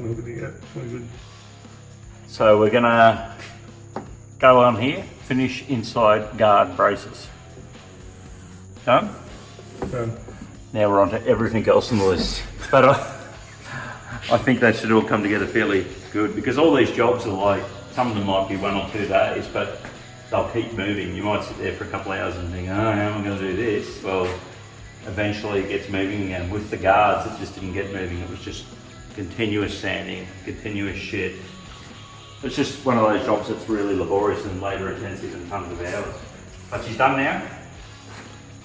look at it. Very good. So we're gonna go on here, finish inside guard braces. Done? Done. Now we're on to everything else on the list. But I think they should all come together fairly good, because all these jobs are like, some of them might be 1 or 2 days, but they'll keep moving. You might sit there for a couple of hours and think, oh, how am I going to do this? Well, eventually it gets moving again. With the guards, it just didn't get moving. It was just continuous sanding, continuous shit. It's just one of those jobs that's really laborious and labour intensive and tons of hours. But she's done now.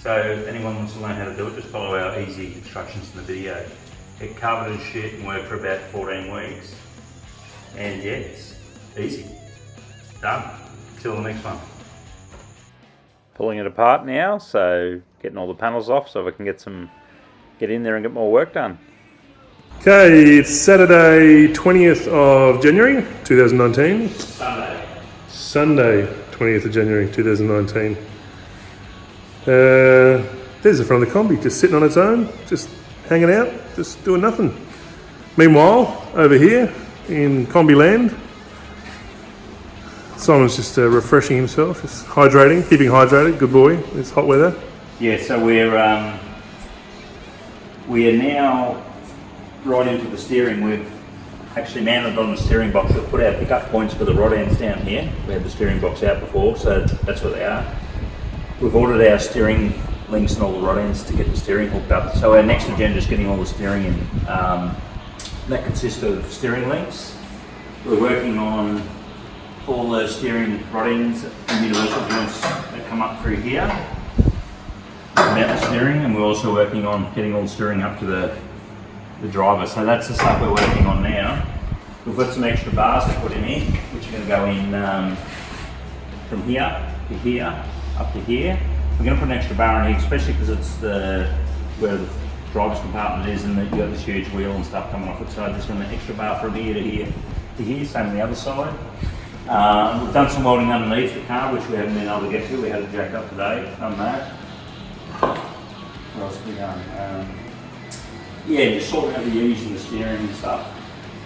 So if anyone wants to learn how to do it, just follow our easy instructions in the video. Get covered in shit and work for about 14 weeks. And yeah, it's easy. Done. Till the next one. Pulling it apart now, so getting all the panels off so we can get in there and get more work done. Okay, it's Saturday 20th of January 2019. Sunday 20th of January 2019. There's the front of the Kombi, just sitting on its own, just hanging out, just doing nothing. Meanwhile, over here in Kombi land, Simon's just refreshing himself, just hydrating, keeping hydrated. Good boy. It's hot weather. Yeah, so we are now right into the steering. We've actually mounted on the steering box. We've put our pickup points for the rod ends down here. We had the steering box out before, so that's what they are. We've ordered our steering links and all the rod ends to get the steering hooked up. So our next agenda is getting all the steering in. That consists of steering links. We're working on all the steering rod ends and universal joints that come up through here. Mount the steering, and we're also working on getting all the steering up to the driver. So that's the stuff we're working on now. We've got some extra bars to put in here, which are going to go in from here to here, up to here. We're going to put an extra bar in here, especially because it's where the driver's compartment is, and you've got this huge wheel and stuff coming off it. So there's going to be an extra bar from here to here to here, same on the other side. We've done some welding underneath the car, which we haven't been able to get to. We had it jacked up today, done that. What else have we done? Yeah, just sorting out the U's and the steering and stuff.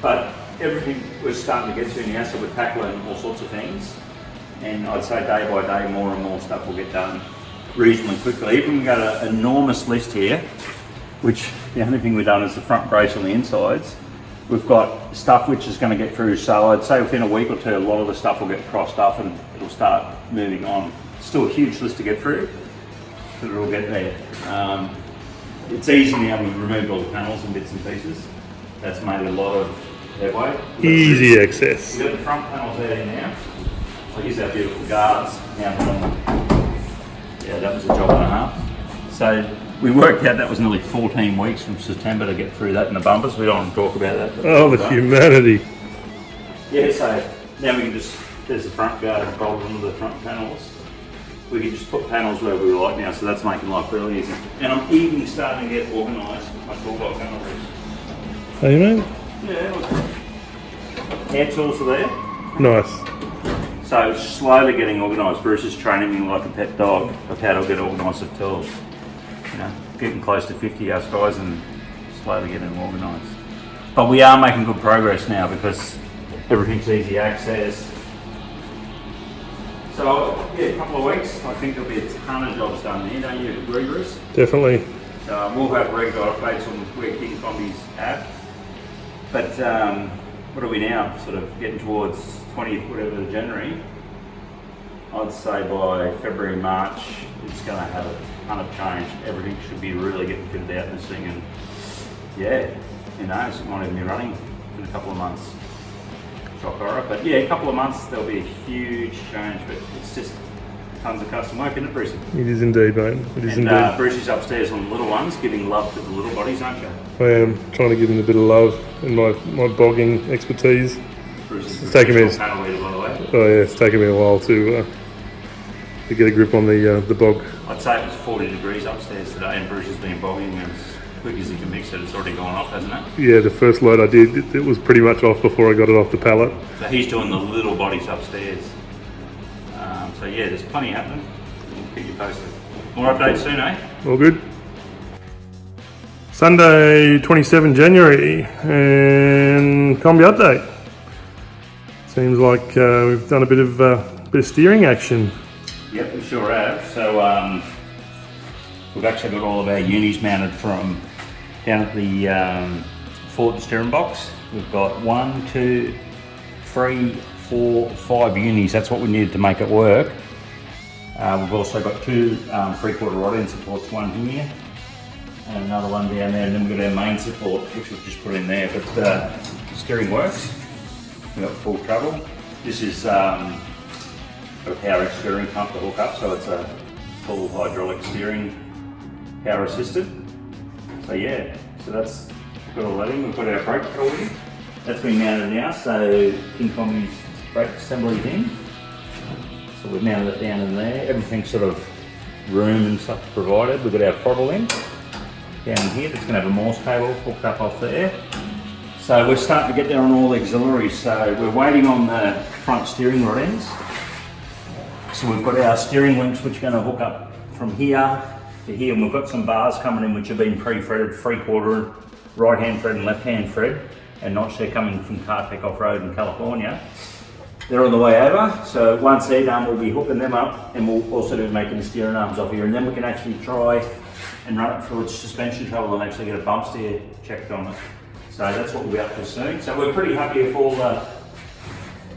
But everything we're starting to get to now, so we're tackling all sorts of things. And I'd say day by day, more and more stuff will get done reasonably quickly. Even we've got an enormous list here, which the only thing we've done is the front brace on the insides. We've got stuff which is going to get through, so I'd say within a week or two, a lot of the stuff will get crossed off and it'll start moving on. Still a huge list to get through, but it'll get there. It's easy now, we've removed all the panels and bits and pieces. That's made a lot of headway. Easy access. We've got the front panels there now. Well, here's our beautiful guards. Now, yeah, that was a job and a half. So we worked out that was nearly 14 weeks from September to get through that in the bumpers. We don't want to talk about that. Oh, the humanity. Yeah, so now we can just, there's the front guard bolted onto the front panels. We can just put panels wherever we like now, so that's making life really easy. And I'm even starting to get organised with my toolbox panels. How you mean? Yeah, look. Hand tools are there. Nice. So slowly getting organised. Bruce is training me like a pet dog of how to get organised with tools. You know, getting close to 50 us guys and slowly getting them organised. But we are making good progress now because everything's easy access. So yeah, a couple of weeks, I think there'll be a ton of jobs done there, don't you agree, Bruce? Definitely. So we'll have regular updates on where King Kombi's at. But what are we now? Sort of getting towards 20th, whatever, of January. I'd say by February, March, it's going to have a ton of change. Everything should be really getting fitted out in this thing, and yeah, who knows, it might even be running in a couple of months. Shock horror, but yeah, a couple of months there'll be a huge change, but it's just tons of custom work, isn't it, Brucey? It is indeed, mate. It is indeed. Brucey's upstairs on the little ones, giving love to the little bodies, aren't you? I am trying to give him a bit of love and my bogging expertise. Brucey's it's taken me. Panel leader, by the way. Oh yeah, it's taken me a while to get a grip on the bog. I'd say it was 40 degrees upstairs today, and Bruce has been bogging as quick as he can mix it. It's already gone off, hasn't it? Yeah, the first load I did, it was pretty much off before I got it off the pallet. So he's doing the little bodies upstairs. So yeah, there's plenty happening. We'll keep you posted. More updates soon, eh? All good. Sunday 27 January and Kombi update. Seems like we've done a bit of steering action. Yep, we sure have. So we've actually got all of our unis mounted from down at the forward steering box. We've got 1, 2, 3, 4, 5 unis. That's what we needed to make it work. We've also got 2 three-quarter rod end supports, one here and another one down there, and then we've got our main support which we've just put in there. But the steering works. We've got full travel. This is a power steering pump to hook up, so it's a full hydraulic steering, power assisted. So yeah, so that's got all that in. We've got our brake pedal in. That's been mounted now, so King Kombi's brake assembly's in. So we've mounted it down in there. Everything's sort of room and stuff provided. We've got our throttle in down here. That's going to have a Morse cable hooked up off there. So we're starting to get there on all the auxiliaries. So we're waiting on the front steering rod ends. So we've got our steering links which are going to hook up from here to here, and we've got some bars coming in which have been pre-threaded, 3/4 right hand thread and left hand thread, and notch they're coming from Cartec off-road in California. They're on the way over, so once they're done we'll be hooking them up, and we'll also be making the steering arms off here, and then we can actually try and run it through its suspension trouble and actually get a bump steer checked on it. So that's what we'll be up to soon. So we're pretty happy with all the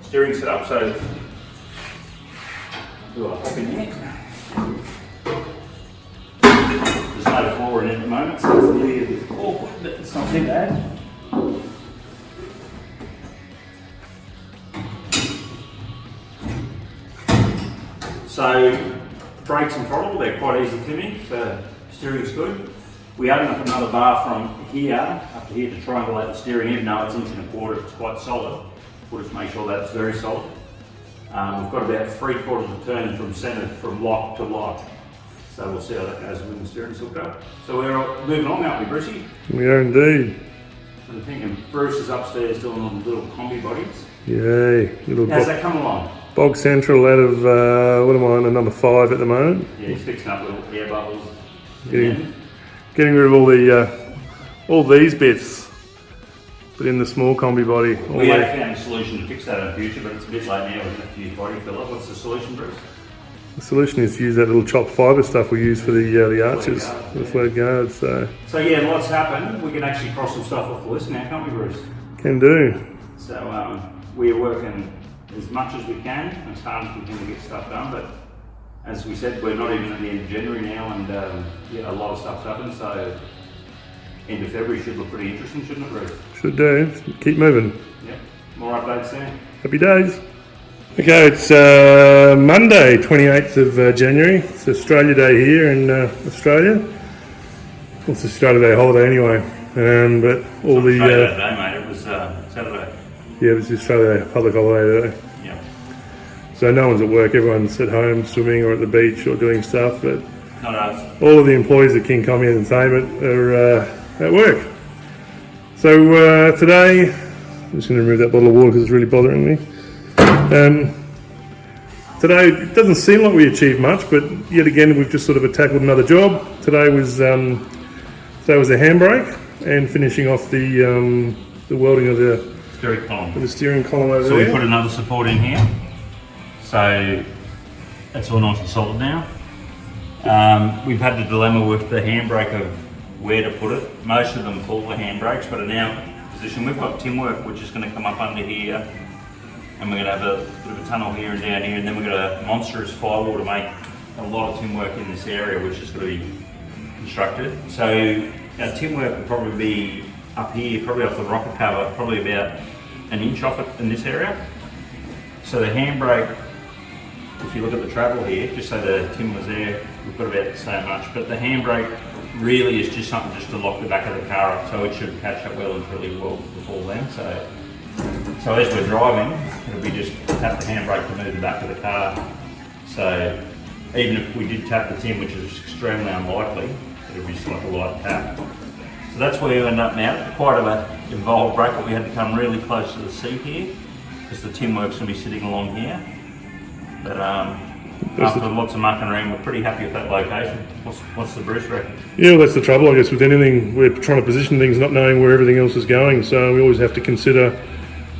steering set up, so we'll hop in here. There's no floor in it at the moment, so it's a little bit awkward, but it's not too bad. So brakes and throttle, they're quite easy tuning, so steering's good. We open up another bar from here up to here to triangulate the steering, even though it's 1 1/4, it's quite solid. We'll just make sure that's very solid. We've got about 3/4 of a turn from centre, from lock to lock. So we'll see how that goes when the steering's hooked up. So we're moving on, aren't we, Brucey? We are indeed. I'm thinking Bruce is upstairs doing all the little Kombi bodies. Yay. How's that come along? Bog Central out of, what am I on, a number 5 at the moment. Yeah, he's fixing up little air bubbles. Getting rid of all these bits, but in the small Kombi body. We have found a solution to fix that in the future, but it's a bit late now. We're going to have to use body filler. What's the solution, Bruce? The solution is to use that little chopped fibre stuff we use for the arches, the flared guards. So yeah, lots happened. We can actually cross some stuff off the list now, can't we, Bruce? Can do. So we're working as much as we can, as hard as we can to get stuff done, but as we said, we're not even at the end of January now, and yeah, a lot of stuff's happened, so end of February should look pretty interesting, shouldn't it, Bruce? Should do. Keep moving. Yep. More updates soon. Happy days. Okay, it's Monday, 28th of January. It's Australia Day here in Australia. Well, it's Australia Day holiday anyway, but all the... Australia Day, mate. It was Saturday. Yeah, it was Australia Day, public holiday today. Yeah. So no one's at work, everyone's at home swimming or at the beach or doing stuff, but Not us. all of the employees at King Kombi Entertainment are at work. So today, I'm just going to remove that bottle of water because it's really bothering me. Today, it doesn't seem like we achieved much, but yet again, we've just sort of tackled another job. Today was a handbrake and finishing off the welding of the steering column over there. So we put another support in here. So that's all nice and solid now. We've had the dilemma with the handbrake of where to put it. Most of them pull the handbrakes, but in our position, we've got tin work which is going to come up under here, and we're going to have a bit of a tunnel here and down here, and then we've got a monstrous firewall to make a lot of tin work in this area, which is going to be constructed. So our tin work will probably be up here, probably off the rocker cover, probably about 1 inch off it in this area. So the handbrake, if you look at the travel here, just so the tin was there, we've got about so much, but the handbrake really is just something just to lock the back of the car up, so it should catch up well and really well before then. So as we're driving, it'll be just tap the handbrake to move the back of the car. So even if we did tap the tin, which is extremely unlikely, it'll be just like a light tap. So that's where we end up now. Quite an involved brake, but we had to come really close to the seat here because the tin work's going to be sitting along here. But After lots of mucking around, we're pretty happy with that location. What's the Bruce reckon? Yeah, well, that's the trouble, I guess, with anything. We're trying to position things not knowing where everything else is going, so we always have to consider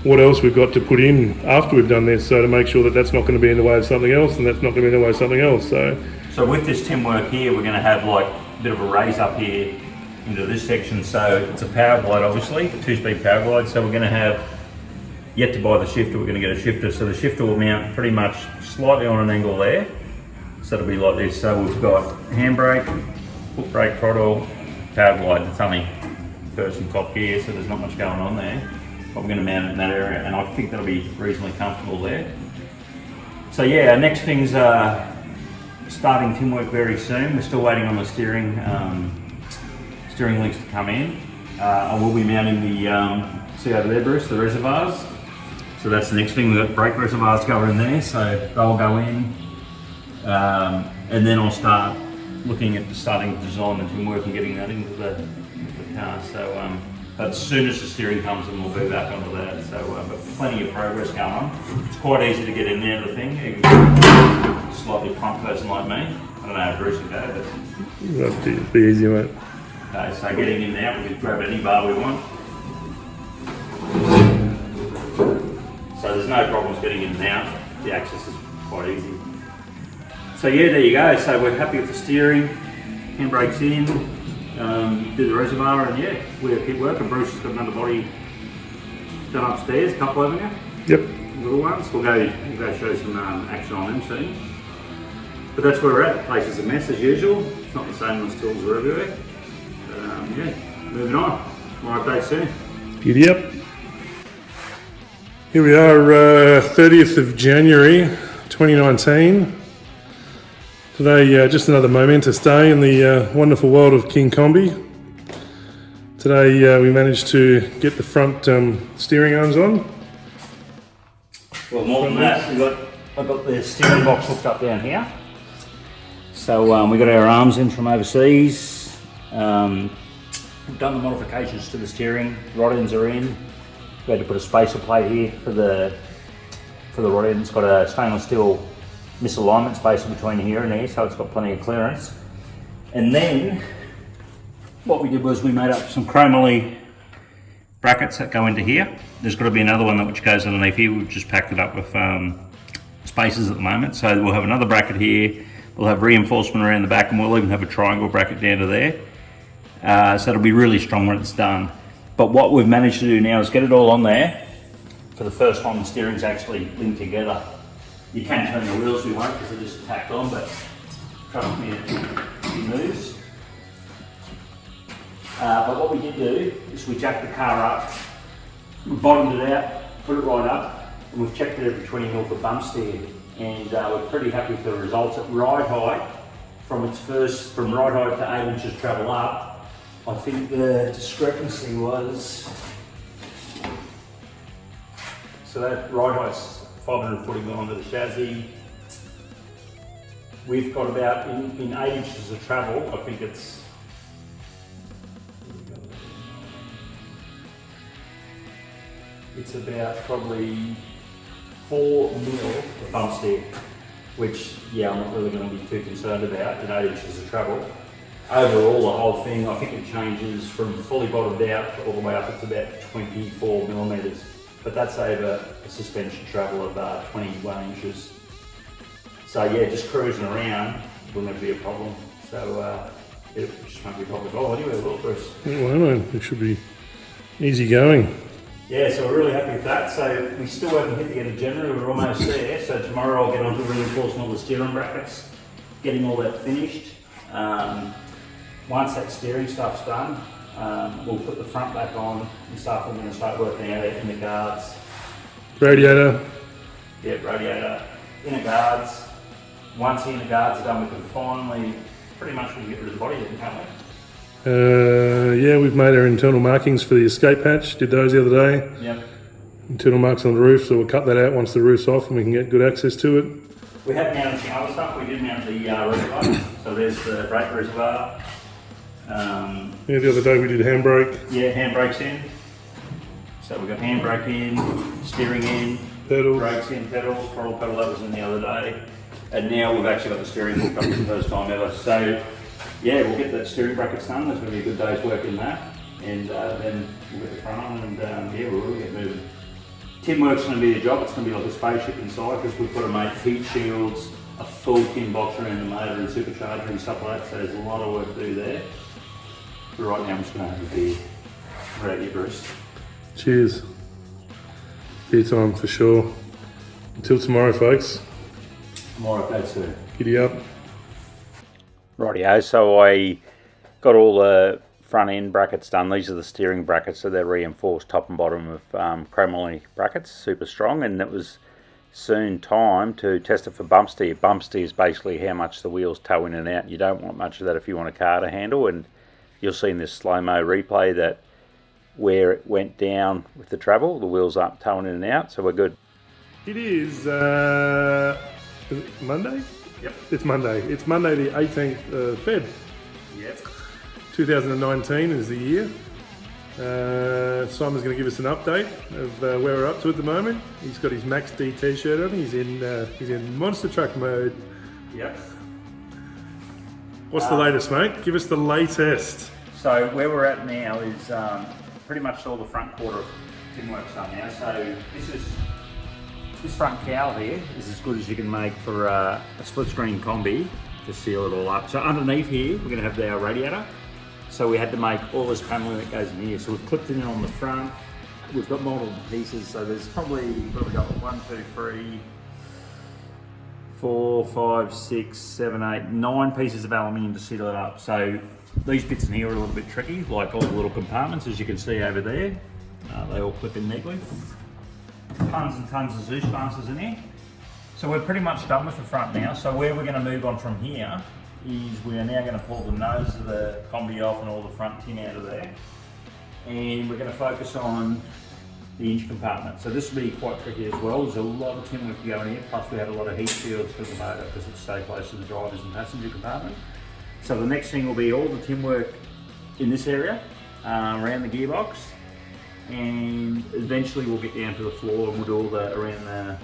what else we've got to put in after we've done this, so to make sure that that's not going to be in the way of something else, and that's not going to be in the way of something else. So with this tin work here, we're going to have like a bit of a raise up here into this section. So it's a power glide, obviously, a 2-speed power glide. So we're going to have, yet to buy the shifter, we're going to get a shifter. So the shifter will mount pretty much slightly on an angle there. So it'll be like this. So we've got handbrake, foot brake, throttle, power glide. It's only first and top here, so there's not much going on there. But we're going to mount it in that area, and I think that'll be reasonably comfortable there. So yeah, our next thing's starting tin work very soon. We're still waiting on the steering links to come in. I will be mounting the, see over there, Bruce, the reservoirs. So that's the next thing. We've got brake reservoirs going in there, so they'll go in. And then I'll start looking at starting to design the tin work and getting that into the car. So, but as soon as the steering comes in, we'll be back onto that. So, but plenty of progress going on. It's quite easy to get in there, the thing. A slightly prompt person like me. I don't know how Bruce would go, but That'll be easy, mate. Okay, so getting in there, we can grab any bar we want. So there's no problems getting in and out. The access is quite easy. So yeah, there you go. So we're happy with the steering, handbrakes in, do the reservoir, and yeah, we're keep working. Bruce has got another body done upstairs, a couple of them. Yep. Little ones. We'll go show some action on them soon. But that's where we're at. The place is a mess as usual. It's not the same as tools are everywhere. Yeah, moving on. More updates soon. Giddy up. Here we are, 30th of January 2019. Today, just another momentous day in the wonderful world of King Kombi. Today, we managed to get the front steering arms on. Well, more than that, I've got the steering box hooked up down here. So we got our arms in from overseas. We've done the modifications to the steering. Rod ends are in. We had to put a spacer plate here for the rod end. It's got a stainless steel misalignment spacer between here and there, so it's got plenty of clearance. And then what we did was we made up some chromoly brackets that go into here. There's got to be another one which goes underneath here. We've just packed it up with spacers at the moment. So we'll have another bracket here. We'll have reinforcement around the back, and we'll even have a triangle bracket down to there. So it'll be really strong when it's done. But what we've managed to do now is get it all on there. For the first time, the steering's actually linked together. You can turn the wheels, we won't, because they're just tacked on, but trust me, it moves. But what we did do is we jacked the car up, we bottomed it out, put it right up, and we've checked it every 20 mil for bump steer. And we're pretty happy with the results. At ride height, from ride height to 8 inches travel up, I think the discrepancy was, so that ride height's 540 mil under the chassis. We've got about, in 8 inches of travel, I think it's, about probably 4 mil of bump steer, which, yeah, I'm not really going to be too concerned about in 8 inches of travel. Overall, the whole thing, I think it changes from fully bottomed out all the way up. It's about 24 millimeters, but that's over a suspension travel of 21 inches. So yeah, just cruising around will never be a problem. So it just won't be a problem at all. Anyway, well, Bruce. Well, it should be easy going. Yeah, so we're really happy with that. So we still haven't hit the end of January. We're almost there. So tomorrow I'll get on to reinforcing all the steering brackets, getting all that finished. Once that steering stuff's done, we'll put the front back on and stuff. I'm going to start working out inner guards. Radiator. Yeah, radiator, inner guards. Once the inner guards are done, we can finally, pretty much we can get rid of the body then, can't we? Yeah, we've made our internal markings for the escape hatch. Did those the other day. Yep. Internal marks on the roof, so we'll cut that out once the roof's off and we can get good access to it. We have mounted some other stuff. We did mount the reservoir. So there's the brake reservoir. Yeah, the other day we did handbrake. Yeah, handbrakes in. So we've got handbrake in, steering in, pedals, brakes in, pedals, throttle pedal, that was in the other day. And now we've actually got the steering hooked up for the first time ever. So yeah, we'll get that steering brackets done. That's going to be a good day's work in that. And then we'll get the front on and yeah, we'll really get moving. Tin work's going to be the job. It's going to be like a spaceship inside because we've got to make heat shields, a full tin box around the motor and supercharger and stuff like that. So there's a lot of work to do there. But right now I'm just going to have a beer. What about you, Bruce? Cheers. Beer time for sure. Until tomorrow, folks. Tomorrow, that's it. Giddy up. Rightio, so I got all the front end brackets done. These are the steering brackets, so they're reinforced top and bottom of chromoly brackets, super strong, and it was soon time to test it for bump steer. Bump steer is basically how much the wheels tow in and out. You don't want much of that if you want a car to handle, and you'll see in this slow-mo replay that where it went down with the travel, the wheels up towing in and out, so we're good. It is it Monday? Yep. It's Monday. It's Monday the 18th of Feb. Yep. 2019 is the year. Simon's going to give us an update of where we're up to at the moment. He's got his Max D t-shirt on. He's in monster truck mode. Yep. What's the latest, mate? Give us the latest. So where we're at now is pretty much all the front quarter of tin work's done now. So this front cowl here is as good as you can make for a split screen Kombi to seal it all up. So underneath here we're going to have our radiator. So we had to make all this paneling that goes in here. So we've clipped it in on the front. We've got multiple pieces. So there's probably, what have we got? 1, 2, 3, 4, 5, 6, 7, 8, 9 pieces of aluminium to seal it up. So these bits in here are a little bit tricky, like all the little compartments, as you can see over there. They all clip in neatly. Tons and tons of Zeus masters in here. So we're pretty much done with the front now. So where we're going to move on from here is we are now going to pull the nose of the Kombi off and all the front tin out of there. And we're going to focus on the inch compartment. So this will be quite tricky as well. There's a lot of tin work to go in here, plus we had a lot of heat shields for the motor because it's so close to the driver's and passenger compartment. So the next thing will be all the tin work in this area, around the gearbox, and eventually we'll get down to the floor and we'll do all the around the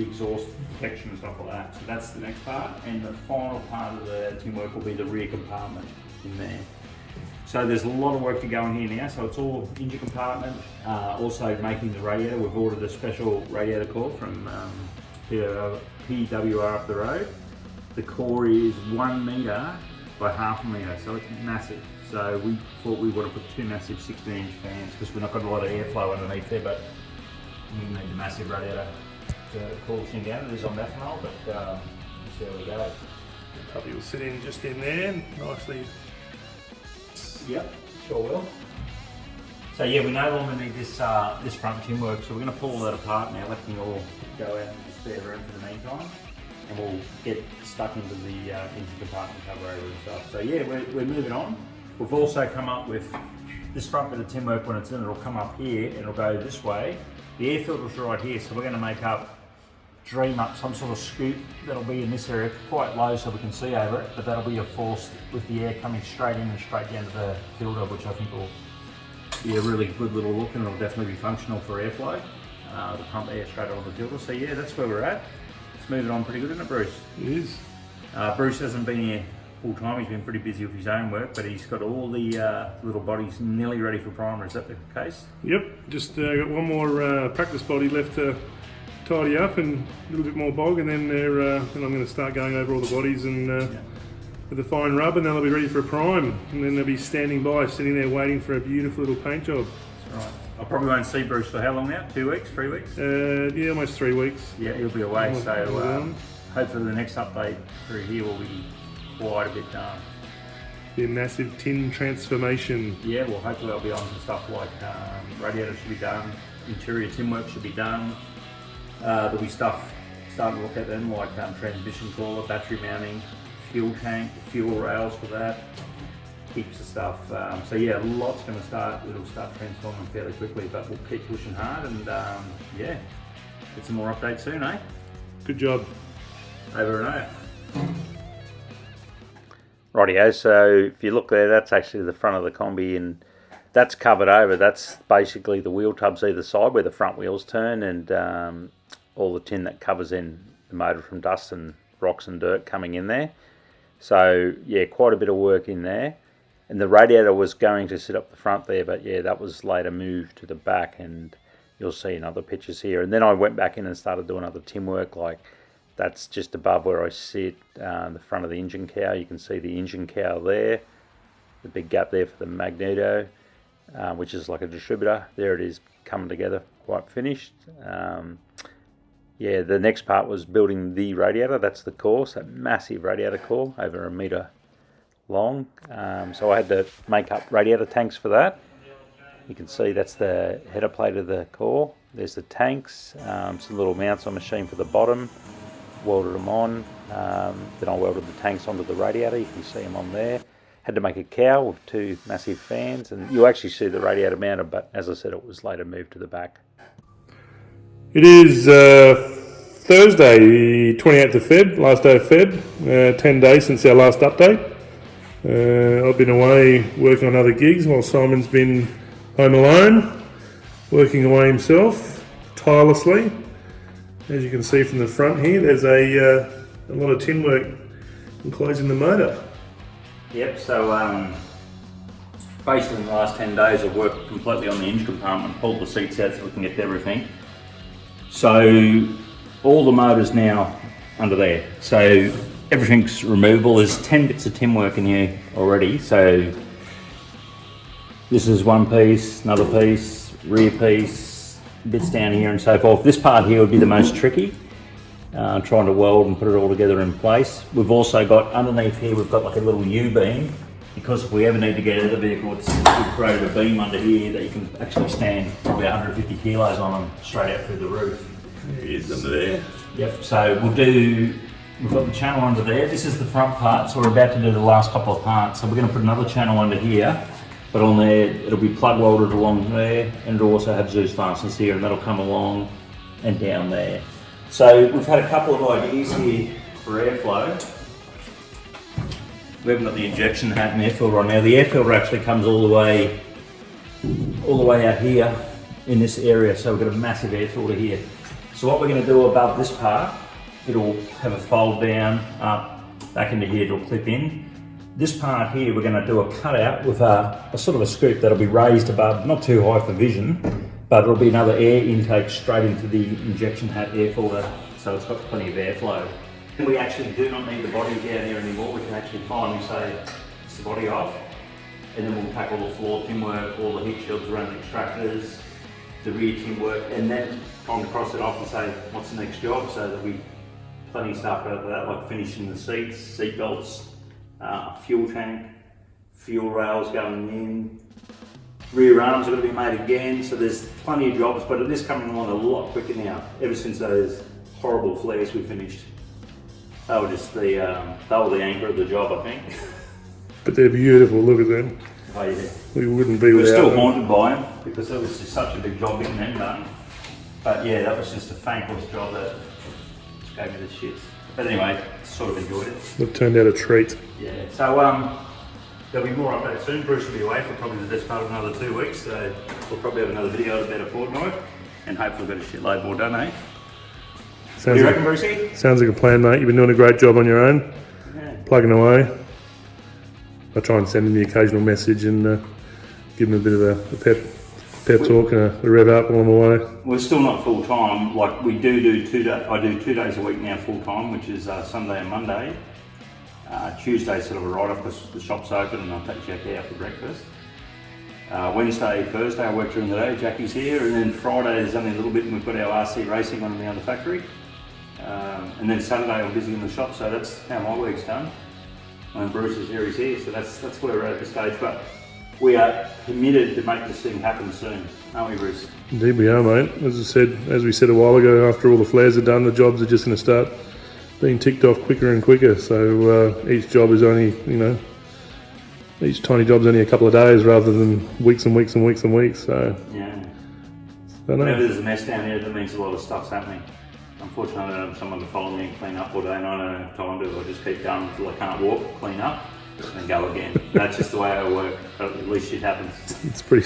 exhaust protection and stuff like that. So that's the next part, and the final part of the tin work will be the rear compartment in there. So there's a lot of work to go in here now. So it's all engine compartment, also making the radiator. We've ordered a special radiator core from PWR up the road. The core is 1 metre by 0.5 metre, so it's massive. So we thought we would have put 2 massive 16-inch fans because we've not got a lot of airflow underneath there, but we need the massive radiator to cool this thing down. It is on methanol, but we'll see how we go. Puppy will sit in just in there, nicely. Yep, sure will. So yeah, we no longer need this this front tin work, so we're going to pull all that apart now, let them all go out in the spare room for the meantime, and we'll get stuck into the engine compartment cover over and stuff. So yeah, we're moving on. We've also come up with this front bit of tin work. When it's in, it'll come up here and it'll go this way. The air filter's right here, so we're going to dream up some sort of scoop that'll be in this area, quite low so we can see over it, but that'll be a force with the air coming straight in and straight down to the filter, which I think will be a really good little look, and it'll definitely be functional for airflow. The pump air straight onto the filter. So yeah, that's where we're at. It's moving on pretty good, isn't it, Bruce? It is. Bruce hasn't been here full time. He's been pretty busy with his own work, but he's got all the little bodies nearly ready for primer. Is that the case? Yep. Just got one more practice body left to tidy up and a little bit more bog, and then then I'm going to start going over all the bodies and with a fine rub, and then they'll be ready for a prime, and then they'll be standing by, sitting there waiting for a beautiful little paint job. That's right. I probably won't see Bruce for how long now? 2 weeks, 3 weeks? Yeah, almost 3 weeks. Yeah, he'll be away, so hopefully the next update through here will be quite a bit done. Be a massive tin transformation. Yeah, well hopefully I'll be on some stuff like radiator should be done, interior tin work should be done. There'll be stuff starting to look at then, like transmission cooler, battery mounting, fuel tank, fuel rails for that, heaps of stuff. So yeah, lots going to start, it'll start transforming fairly quickly, but we'll keep pushing hard and yeah, get some more updates soon, eh? Good job. Over and out. Rightio, so if you look there, that's actually the front of the Kombi, and that's covered over. That's basically the wheel tubs either side where the front wheels turn, and all the tin that covers in the motor from dust and rocks and dirt coming in there. So yeah, quite a bit of work in there. And the radiator was going to sit up the front there, but yeah, that was later moved to the back, and you'll see in other pictures here. And then I went back in and started doing other tin work, like that's just above where I sit, the front of the engine cowl. You can see the engine cowl there, the big gap there for the magneto, which is like a distributor. There it is, coming together, quite finished. Yeah, the next part was building the radiator. That's the core, so massive radiator core, over 1 metre long. So I had to make up radiator tanks for that. You can see that's the header plate of the core. There's the tanks, some little mounts on machine for the bottom. Welded them on. Then I welded the tanks onto the radiator. You can see them on there. Had to make a cowl with 2 massive fans, and you actually see the radiator mounted, but as I said, it was later moved to the back. It is Thursday, the 28th of Feb, last day of Feb, 10 days since our last update. I've been away working on other gigs while Simon's been home alone, working away himself, tirelessly. As you can see from the front here, there's a lot of tin work enclosing the motor. Yep, so basically in the last 10 days I've worked completely on the engine compartment, pulled the seats out so we can get to everything. So all the motors now under there. So everything's removable. There's 10 bits of tin work in here already. So this is one piece, another piece, rear piece, bits down here and so forth. This part here would be the most tricky, trying to weld and put it all together in place. We've also got underneath here, we've got like a little U-beam, because if we ever need to get out of the vehicle, we've created a beam under here that you can actually stand probably 150 kilos on them straight out through the roof. There it is under there. Yep, so we've got the channel under there. This is the front part, so we're about to do the last couple of parts. So we're going to put another channel under here, but on there it'll be plug welded along there, and it'll also have Zeus fasteners here, and that'll come along and down there. So we've had a couple of ideas here for airflow. We haven't got the injection hat and air filter on now. The air filter actually comes all the way out here in this area, so we've got a massive air filter here. So what we're going to do above this part, it'll have a fold down, up, back into here, it'll clip in. This part here, we're going to do a cutout with a sort of a scoop that'll be raised above, not too high for vision, but it'll be another air intake straight into the injection hat air filter, so it's got plenty of airflow. We actually do not need the body down here anymore. We can actually finally say it's the body off, and then we'll pack all the floor tin work, all the heat shields around the extractors, the rear tin work, and then trying to cross it off and say what's the next job, so that we plenty of stuff out of that, like finishing the seats, seat belts, fuel tank, fuel rails going in, rear arms are going to be made again, so there's plenty of jobs, but it is coming along a lot quicker now, ever since those horrible flares we finished. They were just the anchor of the job, I think. But they're beautiful, look at them. Oh, yeah. We wouldn't be We're without still them. haunted by them, because it was just such a big job getting them done. But yeah, that was just a thankless job that just gave me the shits. But anyway, sort of enjoyed it. It turned out a treat. Yeah, so there'll be more updates soon. Bruce will be away for probably the best part of another 2 weeks, so we'll probably have another video in about a fortnight, and hopefully we've got a shitload more done, eh? What do you reckon, Brucey? Sounds like a plan, mate. You've been doing a great job on your own, plugging away. I try and send him the occasional message and give him a bit of a pep talk and a rev up along the way. We're still not full time. Like we do 2 days. I do 2 days a week now full time, which is Sunday and Monday. Tuesday's sort of a write-off because the shop's open and I'll take Jackie out for breakfast. Wednesday, Thursday I work during the day, Jackie's here, and then Friday is only a little bit and we've got our RC racing on around the factory. And then Saturday I'm busy in the shop, so that's how my week's done. When Bruce is here, he's here, so that's where we're at this stage. But we are committed to make this thing happen soon, aren't we, Bruce? Indeed we are, mate. As we said a while ago, after all the flares are done, the jobs are just going to start being ticked off quicker and quicker. So each job is only, each tiny job's only a couple of days rather than weeks and weeks and weeks and weeks. So yeah. I know. Whenever there's a mess down here, that means a lot of stuff's happening. Unfortunately, I don't have someone to follow me and clean up all day, and I don't have time to. I just keep going until I can't walk, clean up. and go again. That's just the way I work, but at least shit happens. It's pretty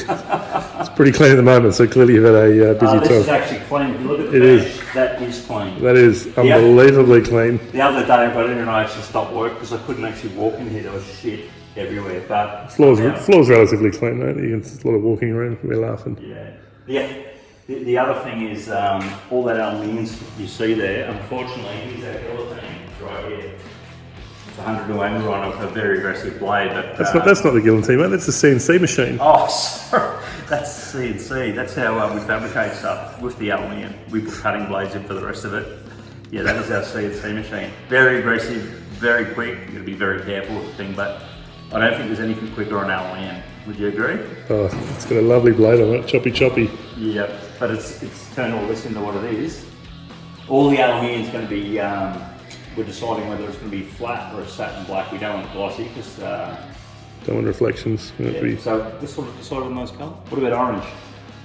clean at the moment. So clearly you've had a busy This is time. actually clean. If you look at the It bench, is. that is clean. That is unbelievably clean. The other day I got in and I actually stopped work because I couldn't actually walk in here. There was shit everywhere. But Floor's relatively clean, mate. There's a lot of walking around. We're laughing. yeah. The other thing is all that aluminium you see there. Unfortunately, here's our guillotine right here. It's 100 to angle on a very aggressive blade. But That's not the guillotine, mate. That's the CNC machine. oh, sorry. That's CNC. That's how we fabricate stuff with the aluminium. We put cutting blades in for the rest of it. Yeah, that is our CNC machine. Very aggressive, very quick. You've got to be very careful with the thing, but I don't think there's anything quicker on aluminium. Would you agree? Oh, it's got a lovely blade on it, choppy. Yeah, but it's turned all this into what it is. All the aluminium's going to be, we're deciding whether it's going to be flat or a satin black. We don't want glossy because... don't want reflections. So this sort of decided on those colours. What about orange?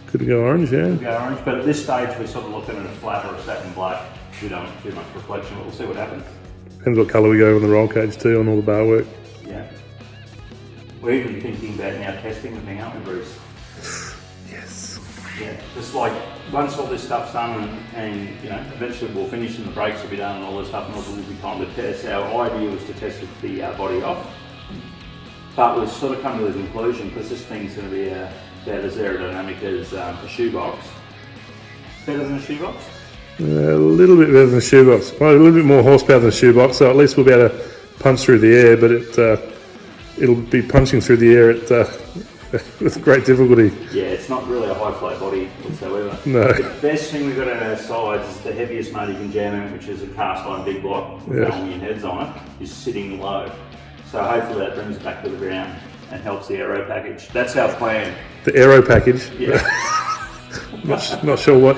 Could go orange, yeah. Could go orange, but at this stage we're sort of looking at a flat or a satin black. We don't want too much reflection, but we'll see what happens. Depends what colour we go on the roll cage too, on all the bar work. Yeah. We're even thinking about now testing the thing, aren't we, Bruce? Yes. Yeah. Just like once all this stuff's done and you know, eventually we'll finish and the brakes will be done and all this stuff and it'll be time to test. Our idea was to test the body off. But we've sort of come to the conclusion, because this thing's going to be about as aerodynamic as a shoebox. Better than a shoebox? A little bit better than a shoebox. Well, a little bit more horsepower than a shoebox, so at least we'll be able to punch through the air, but it'll be punching through the air with great difficulty. Yeah, it's not really a high flow body whatsoever. No. The best thing we've got on our sides is the heaviest motor you can jam in, which is a cast iron big block with aluminium heads on it, is sitting low. So hopefully that brings it back to the ground and helps the aero package. That's our plan. The aero package? Yeah. not sure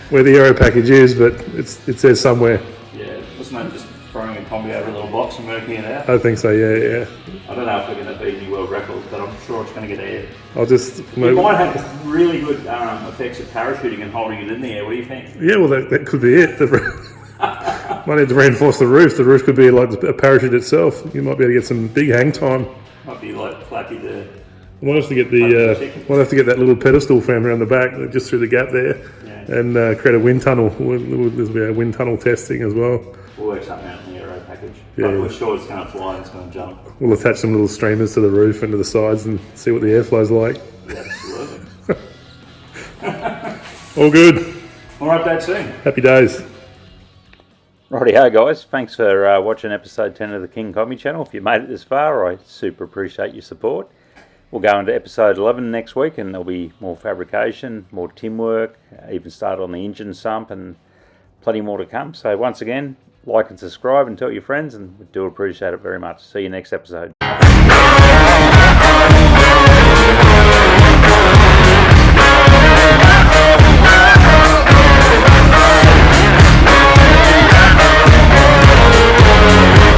where the aero package is, but it's there somewhere. Yeah, wasn't that just throwing a combi over a little box and working it out? I think so, yeah. I don't know if we're going to beat any world records, but I'm sure it's going to get air. We It might have really good effects of parachuting and holding it in the air. What do you think? Yeah, well, that could be it. Might need to reinforce the roof. The roof could be like a parachute itself. You might be able to get some big hang time. Might be like Flappy the... We'll have to get that little pedestal frame around the back, just through the gap there, and create a wind tunnel. There'll be a wind tunnel testing as well. We'll work something out in the aero package. Yeah. But we're sure it's going to fly and it's going to jump. We'll attach some little streamers to the roof and to the sides and see what the airflow's like. Yeah, absolutely. All good. All right, Dad, soon. Happy days. Rightio guys, thanks for watching episode 10 of the King Kombi channel. If you made it this far, I super appreciate your support. We'll go into episode 11 next week and there'll be more fabrication, more tin work, even start on the engine sump and plenty more to come. So once again, like and subscribe and tell your friends, and we do appreciate it very much. See you next episode.